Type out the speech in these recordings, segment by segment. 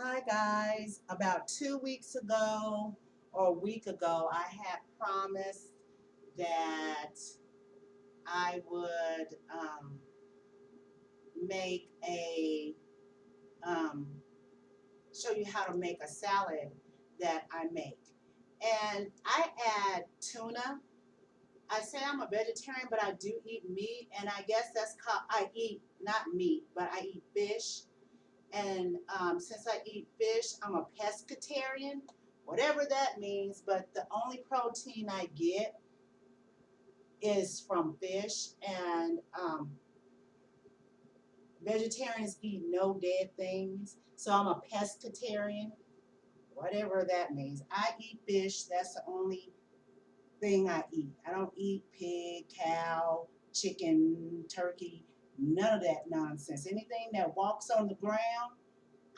Hi guys, about 2 weeks ago or a week ago, I had promised that I would make a um, show you how to make a salad that I make. And I add tuna. I say I'm a vegetarian, but I do eat meat, and I guess that's called I eat not meat, but I eat fish. And since I eat fish, I'm a pescatarian, whatever that means. But the only protein I get is from fish, and vegetarians eat no dead things. So I'm a pescatarian, whatever that means. I eat fish. That's the only thing I eat. I don't eat pig, cow, chicken, turkey, none of that nonsense. Anything that walks on the ground,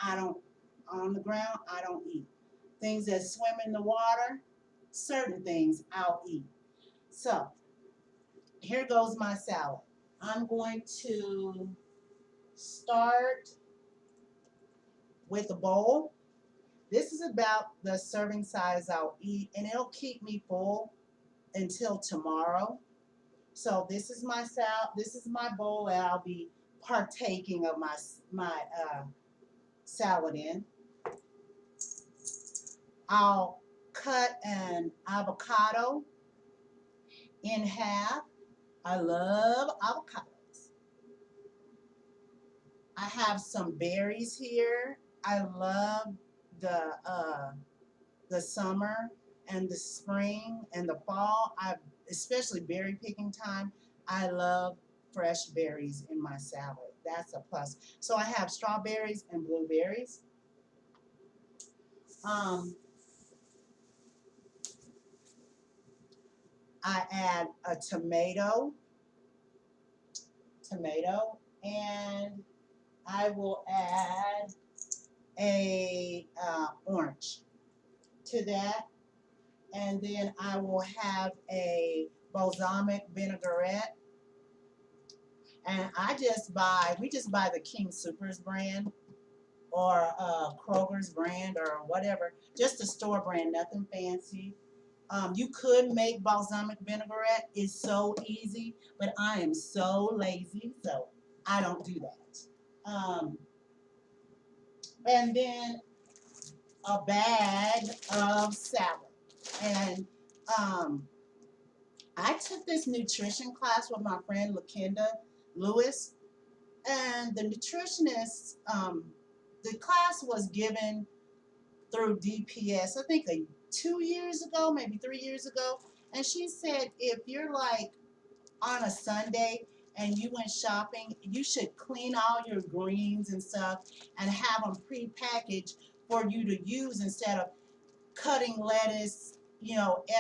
I don't I don't eat. Things that swim in the water, certain things I'll eat. So here goes my salad. I'm going to start with a bowl. This is about the serving size I'll eat, and it'll keep me full until tomorrow. So this is my salad. This is my bowl that I'll be partaking of my salad in. I'll cut an avocado in half. I love avocados. I have some berries here. I love the uh, the summer and the spring and the fall. I especially berry picking time. I love fresh berries in my salad. That's a plus. So I have strawberries and blueberries. Um, I add a tomato, and I will add a orange to that, and then I will have a balsamic vinaigrette. And we just buy the King Soopers brand or Kroger's brand or whatever, just a store brand, nothing fancy. You could make balsamic vinaigrette; it's so easy, but I am so lazy, so I don't do that. And then a bag of salad, and um, I took this nutrition class with my friend LaKenda Lewis, and the nutritionist, the class was given through DPS, I think 2 years ago, maybe 3 years ago. And she said if you're like on a Sunday and you went shopping, you should clean all your greens and stuff and have them prepackaged for you to use instead of cutting lettuce,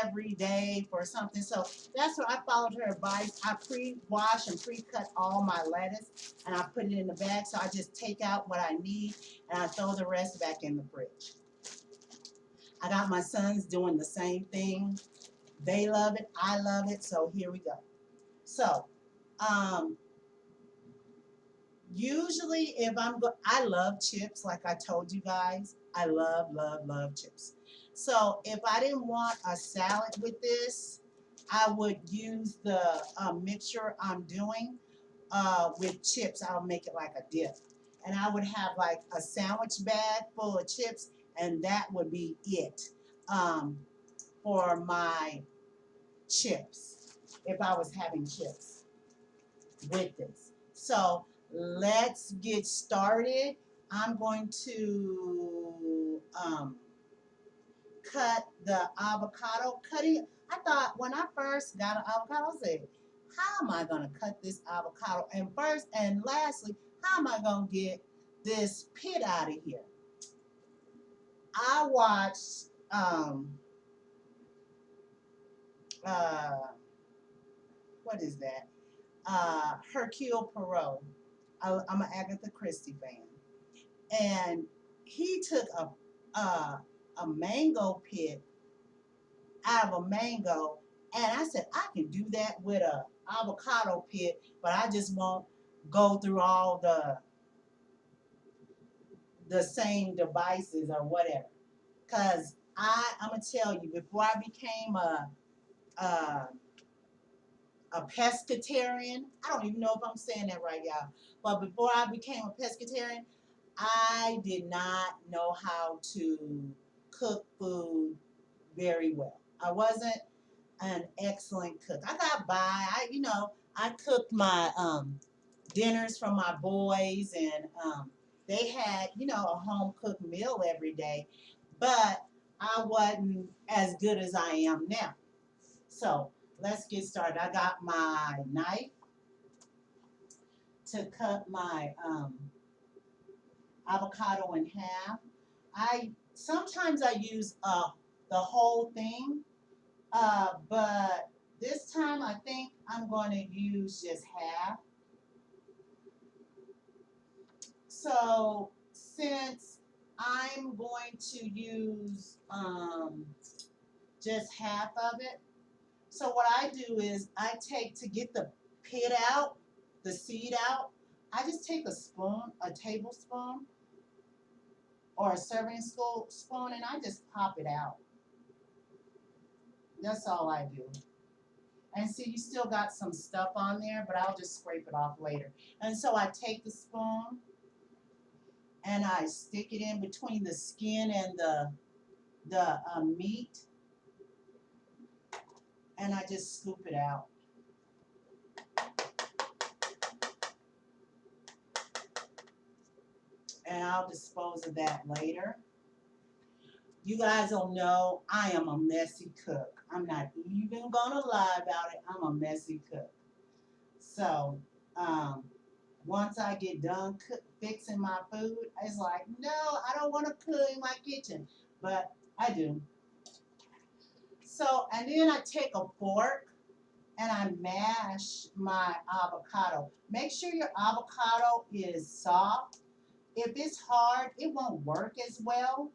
every day for something. So that's what I followed her advice. I pre-wash and pre-cut all my lettuce and I put it in the bag. So I just take out what I need and I throw the rest back in the fridge. I got my sons doing the same thing. They love it. I love it. So here we go. So, um, usually if I love chips, like I told you guys. I love, love, love chips. So if I didn't want a salad with this, I would use the mixture I'm doing with chips. I'll make it like a dip. And I would have like a sandwich bag full of chips, and that would be it um, for my chips if I was having chips with this. So let's get started. I'm going to cut the avocado. I thought when I first got an avocado, I said, how am I going to cut this avocado? And first and lastly, how am I going to get this pit out of here? I watched uh, what is that? Hercule Poirot. I'm an Agatha Christie fan, and he took a mango pit out of a mango, and I said I can do that with a avocado pit, but I just won't go through all the same devices or whatever. Cause I'm gonna tell you, before I became a a pescatarian. I don't even know if I'm saying that right, y'all. But before I became a pescatarian, I did not know how to cook food very well. I wasn't an excellent cook. I got by. I cooked my dinners for my boys, and they had a home cooked meal every day. But I wasn't as good as I am now. So let's get started. I got my knife to cut my avocado in half. I sometimes I use the whole thing, but this time I think I'm going to use just half. So since I'm going to use just half of it, so what I do is I take to get the pit out, the seed out. I just take a spoon, a tablespoon, or a serving spoon, and I just pop it out. That's all I do. And see, you still got some stuff on there, but I'll just scrape it off later. And so I take the spoon and I stick it in between the skin and the meat, and I just scoop it out. And I'll dispose of that later. You guys don't know I am a messy cook. I'm not even gonna lie about it. I'm a messy cook. So um, once I get done fixing my food, it's like, no, I don't want to cook in my kitchen, but I do. So and then I take a fork and I mash my avocado. Make sure your avocado is soft. If it's hard, it won't work as well.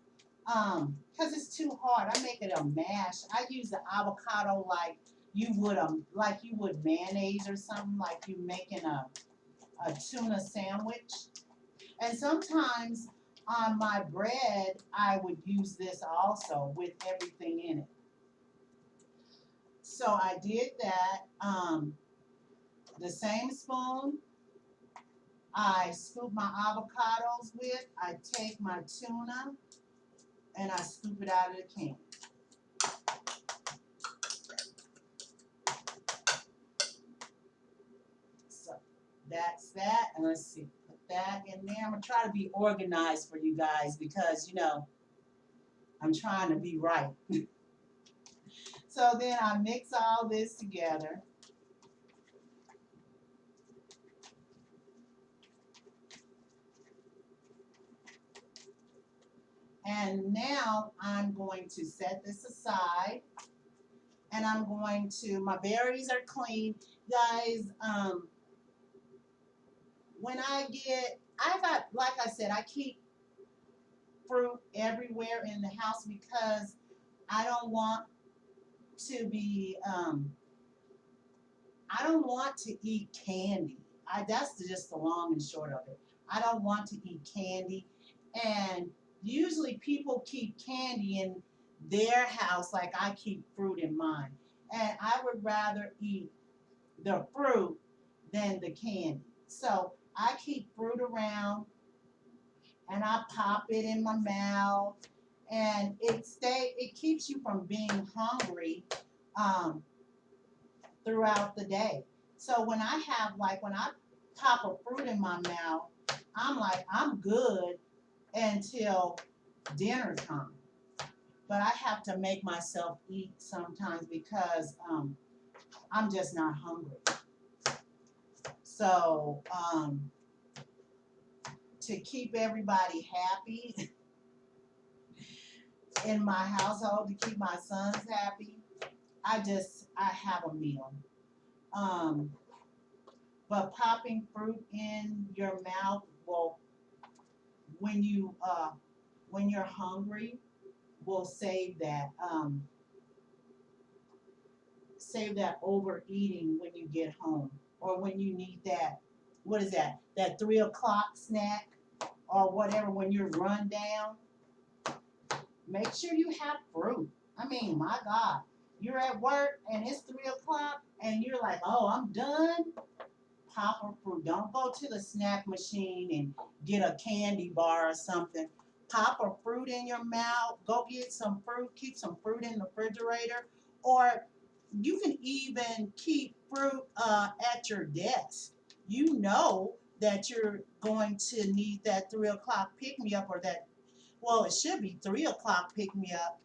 Because it's too hard. I make it a mash. I use the avocado like you would mayonnaise or something, like you making a tuna sandwich. And sometimes on my bread, I would use this also with everything in it. So I did that. The same spoon I scoop my avocados with, I take my tuna and I scoop it out of the can. So that's that. And let's see, put that in there. I'm going to try to be organized for you guys because, I'm trying to be right. So then I mix all this together. And now I'm going to set this aside. And my berries are clean. Guys, I got, like I said, I keep fruit everywhere in the house because I don't want to be, I don't want to eat candy. That's just the long and short of it. I don't want to eat candy. And usually people keep candy in their house like I keep fruit in mine. And I would rather eat the fruit than the candy. So I keep fruit around and I pop it in my mouth, and it keeps you from being hungry um, throughout the day. So when I pop a fruit in my mouth, I'm like I'm good until dinner time. But I have to make myself eat sometimes because I'm just not hungry. So to keep everybody happy in my household, to keep my sons happy, I have a meal. Um, but popping fruit in your mouth will, when when you're hungry, will save that overeating when you get home, or when you need that, what is that 3 o'clock snack. or whatever when you're run down, make sure you have fruit. I mean, my God, you're at work and it's 3 o'clock and you're like, oh, I'm done. Pop a fruit. Don't go to the snack machine and get a candy bar or something. Pop a fruit in your mouth. Go get some fruit. Keep some fruit in the refrigerator. Or you can even keep fruit at your desk. You know that you're going to need that 3 o'clock pick me up, or that, well, it should be 3 o'clock pick me up.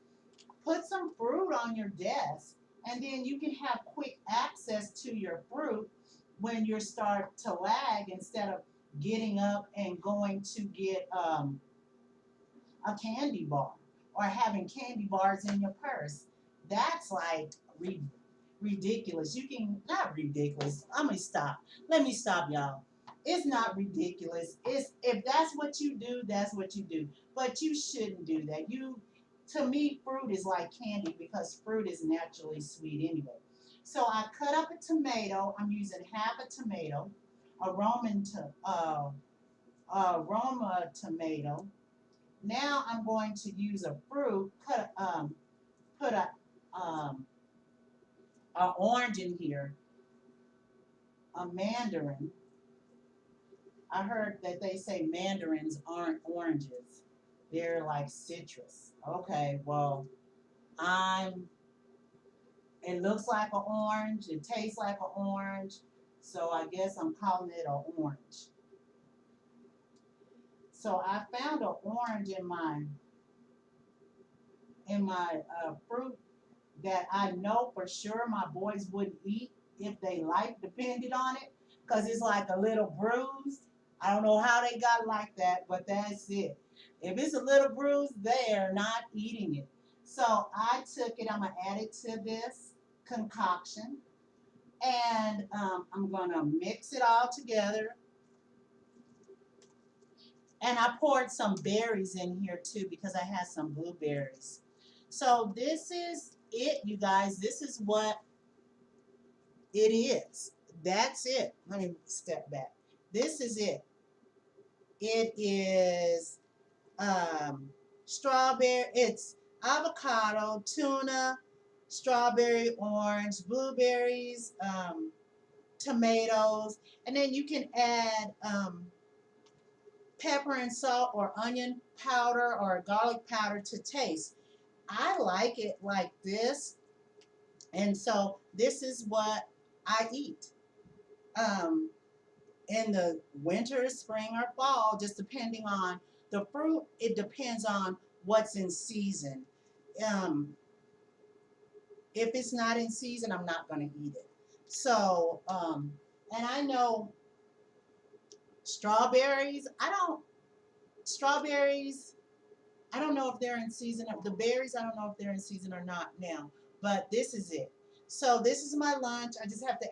Put some fruit on your desk, and then you can have quick access to your fruit when you start to lag, instead of getting up and going to get a candy bar or having candy bars in your purse. That's like ridiculous. You can, not ridiculous. I'm gonna stop. Let me stop, y'all. It's not ridiculous. It's, if that's what you do, that's what you do. But you shouldn't do that. To me, fruit is like candy because fruit is naturally sweet anyway. So I cut up a tomato. I'm using half a tomato, a Roma tomato. Now I'm going to use a fruit. Put a orange in here, a mandarin. I heard that they say mandarins aren't oranges. They're like citrus. Okay, well, I'm it looks like an orange, it tastes like an orange, so I guess I'm calling it an orange. So I found an orange in my fruit that I know for sure my boys wouldn't eat if they life depended on it, because it's like a little bruised. I don't know how they got like that, but that's it. If it's a little bruised, they are not eating it. So I took it, I'm going to add it to this concoction, and I'm going to mix it all together. And I poured some berries in here too because I had some blueberries. So this is it, you guys. This is what it is. That's it. Let me step back. This is it. It is strawberry. It's avocado, tuna, strawberry, orange, blueberries, tomatoes, and then you can add pepper and salt or onion powder or garlic powder to taste. I like it like this, and so this is what I eat. Um, in the winter, spring, or fall, just depending on the fruit. It depends on what's in season. Um, if it's not in season, I'm not going to eat it. So, and I know strawberries. Strawberries. I don't know if they're in season. The berries, I don't know if they're in season or not now. But this is it. So this is my lunch. I just have to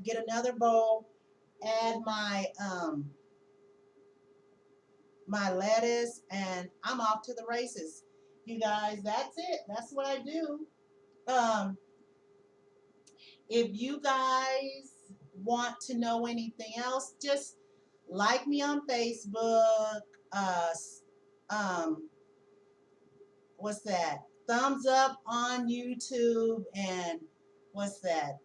get another bowl, add my lettuce, and I'm off to the races. You guys, that's it. That's what I do. Um, if you guys want to know anything else, just like me on Facebook. Uh, um, what's that? Thumbs up on YouTube, and what's that?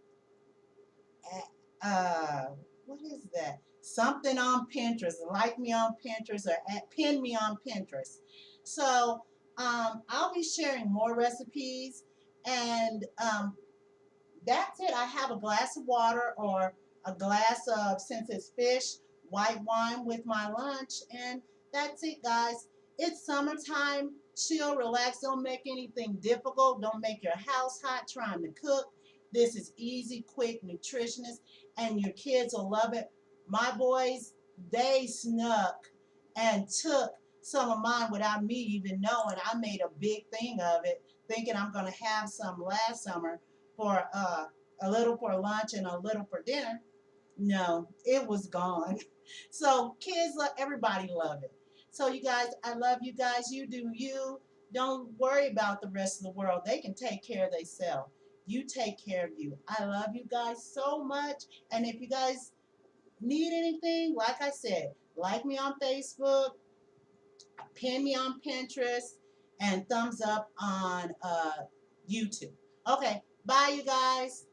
Uh, what is that? Something on Pinterest. Like me on Pinterest, or pin me on Pinterest. So I'll be sharing more recipes, and that's it. I have a glass of water or a glass of, since it's fish, white wine with my lunch, and that's it, guys. It's summertime. Chill, relax. Don't make anything difficult. Don't make your house hot trying to cook. This is easy, quick, nutritious, and your kids will love it. My boys, they snuck and took some of mine without me even knowing. I made a big thing of it, thinking I'm going to have some last summer for a little for lunch and a little for dinner. No, it was gone. So kids, everybody love it. So you guys, I love you guys. You do you. Don't worry about the rest of the world. They can take care of themselves. You take care of you. I love you guys so much. And if you guys need anything, like I said, like me on Facebook, pin me on Pinterest, and thumbs up on YouTube. Okay, bye, you guys.